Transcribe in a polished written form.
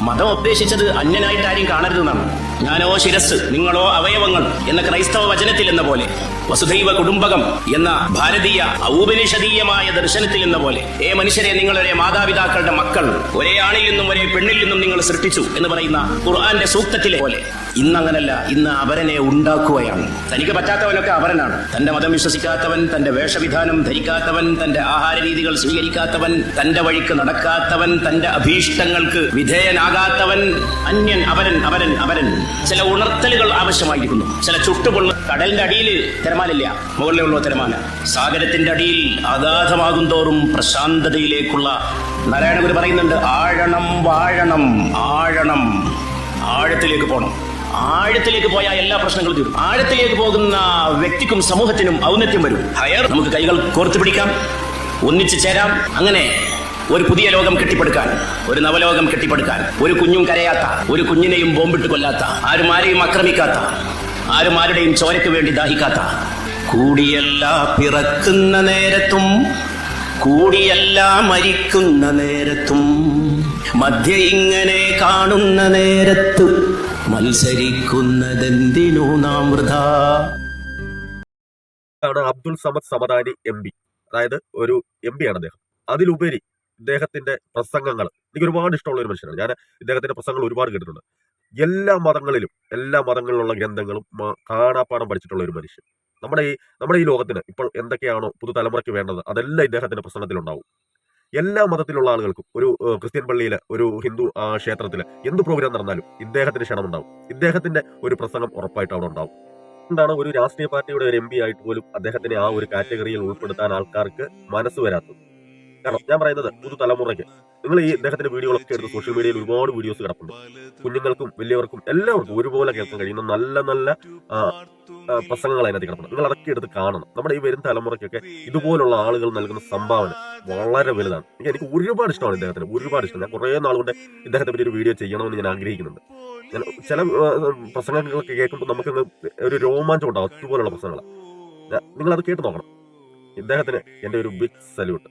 മതം ഉദ്ദേശിച്ചത് അന്യനായിട്ട് ആരും കാണരുതെന്നാണ്. ഞാനോ ശിരസ്, നിങ്ങളോ അവയവങ്ങൾ എന്ന ക്രൈസ്തവ വചനത്തിൽ എന്ന പോലെ, വസുധൈവ കുടുംബകം എന്ന ഭാരതീയ ഔപനിഷദീയമായ ദർശനത്തിൽ എന്ന പോലെ, മനുഷ്യരെ നിങ്ങളൊരേ മാതാപിതാക്കളുടെ മക്കൾ, ഒരേ ആണിൽ നിന്നും ഒരേ പെണ്ണിൽ നിന്നും നിങ്ങൾ സൃഷ്ടിച്ചു എന്ന് പറയുന്ന ഖുർആന്റെ സൂക്തത്തിലെ പോലെ ഇന്നങ്ങനല്ല. ഇന്ന് അവരനെ ഉണ്ടാക്കുകയാണ്. തനിക്ക് പറ്റാത്തവനൊക്കെ അവരനാണ്. തന്റെ മതം വിശ്വസിക്കാത്തവൻ, തന്റെ വേഷവിധാനം ധരിക്കാത്തവൻ, തന്റെ ആഹാര രീതികൾ സ്വീകരിക്കാത്തവൻ, തന്റെ വഴിക്ക് നടക്കാത്തവൻ, തന്റെ അഭീഷ്ടങ്ങൾക്ക് വിധേയനാകാത്തവൻ, അന്യൻ, അവരൻ അവരൻ അവരൻ. ചില ഉണർത്തലുകൾ ആവശ്യമായിരിക്കുന്നു. ചില ചുട്ടുപൊള്ള കടലിന്റെ അടിയിൽ തിരമാലില്ല, മുകളിലുള്ള തിരമാല. സാഗരത്തിന്റെ അടിയിൽ അഗാധമാകും തോറും പ്രശാന്തതയിലേക്കുള്ള, നാരായണഗുരു പറയുന്നുണ്ട്, ആഴണം വാഴണം, ആഴണം, ആഴത്തിലേക്ക് പോകണം. ആഴത്തിലേക്ക് പോയാൽ എല്ലാ പ്രശ്നങ്ങളും തീരും. ആഴത്തിലേക്ക് പോകുന്ന വ്യക്തിക്കും സമൂഹത്തിനും ഔന്നത്യം വരും. ഹയർ, നമുക്ക് കൈകൾ കോർത്തു പിടിക്കാം, ഒന്നിച്ചു ചേരാം. അങ്ങനെ ഒരു പുതിയ ലോകം കെട്ടിപ്പടുക്കാൻ, ഒരു നവലോകം കെട്ടിപ്പടുക്കാൻ, ഒരു കുഞ്ഞും കരയാത്ത, ഒരു കുഞ്ഞിനെയും ബോംബിട്ട് കൊല്ലാത്ത, ആരും ആരെയും ആക്രമിക്കാത്ത, ആരും ആരുടെയും ചോരയ്ക്ക് വേണ്ടി ദാഹിക്കാത്ത, കൂടിയല്ല പിറക്കുന്ന നേരത്തും കൂടിയല്ല മരിക്കുന്ന നേരത്തും മധ്യ ഇങ്ങനെ കാണുന്ന നേരത്ത് മത്സരിക്കുന്നതെന്തിനു നാം വൃഥാ. അബ്ദുൾ സമദ് സമദാനി MP, അതായത് ഒരു MP ആണ് അദ്ദേഹം. അതിലുപരി ഇദ്ദേഹത്തിന്റെ പ്രസംഗങ്ങൾ എനിക്ക് ഒരുപാട് ഇഷ്ടമുള്ള ഒരു മനുഷ്യനാണ്. ഞാൻ ഇദ്ദേഹത്തിന്റെ പ്രസംഗങ്ങൾ ഒരുപാട് കേട്ടിട്ടുണ്ട്. എല്ലാ മതങ്ങളിലുള്ള ഗ്രന്ഥങ്ങളും കാണാപ്പാടം പഠിച്ചിട്ടുള്ള ഒരു മനുഷ്യൻ. നമ്മുടെ ഈ ലോകത്തിന് ഇപ്പോൾ എന്തൊക്കെയാണോ പുതുതലമുറയ്ക്ക് വേണ്ടത് അതെല്ലാം ഇദ്ദേഹത്തിന്റെ പ്രസംഗത്തിലുണ്ടാവും. എല്ലാ മതത്തിലുള്ള ആളുകൾക്കും ഒരു ക്രിസ്ത്യൻ പള്ളിയില്, ഒരു ഹിന്ദു ക്ഷേത്രത്തില് എന്ത് പ്രോഗ്രാം നടന്നാലും ഇദ്ദേഹത്തിന് ക്ഷണമുണ്ടാവും. ഇദ്ദേഹത്തിന്റെ ഒരു പ്രസംഗം ഉറപ്പായിട്ട് അവിടെ ഉണ്ടാവും. അതുകൊണ്ടാണ് ഒരു രാഷ്ട്രീയ പാർട്ടിയുടെ ഒരു MP ആയിട്ട് പോലും അദ്ദേഹത്തിനെ ആ ഒരു കാറ്റഗറിയിൽ ഉൾപ്പെടുത്താൻ ആൾക്കാർക്ക് മനസ്സ് വരാത്തത്. കാരണം ഞാൻ പറയുന്നത് പുതുതലമുറയ്ക്ക് നിങ്ങൾ ഈ ഇദ്ദേഹത്തിന്റെ വീഡിയോകളൊക്കെ എടുത്ത് സോഷ്യൽ മീഡിയയിൽ ഒരുപാട് വീഡിയോസ് കിടപ്പുണ്ട്. കുഞ്ഞുങ്ങൾക്കും വലിയവർക്കും എല്ലാവർക്കും ഒരുപോലെ കേൾക്കാൻ കഴിയുന്ന നല്ല പ്രസംഗങ്ങൾ അതിനകത്ത് കിടപ്പുണ്ട്. നിങ്ങൾ അതൊക്കെ എടുത്ത് കാണണം. നമ്മുടെ ഈ വരുന്ന തലമുറയ്ക്കൊക്കെ ഇതുപോലുള്ള ആളുകൾ നൽകുന്ന സംഭാവന വളരെ വലുതാണ്. എനിക്ക് ഒരുപാട് ഇഷ്ടമാണ് ഇദ്ദേഹത്തിന്, ഒരുപാട് ഇഷ്ടം. ഞാൻ കുറേ നാളുകൊണ്ട് ഇദ്ദേഹത്തെ പറ്റി ഒരു വീഡിയോ ചെയ്യണമെന്ന് ഞാൻ ആഗ്രഹിക്കുന്നുണ്ട്. ഞാൻ ചില പ്രസംഗങ്ങളൊക്കെ കേൾക്കുമ്പോൾ നമുക്ക് ഒരു രോമാഞ്ചം ഉണ്ടാവും. അതുപോലുള്ള പ്രസംഗങ്ങൾ നിങ്ങളത് കേട്ട് നോക്കണം. ഇദ്ദേഹത്തിന് എൻ്റെ ഒരു ബിഗ് സല്യൂട്ട്.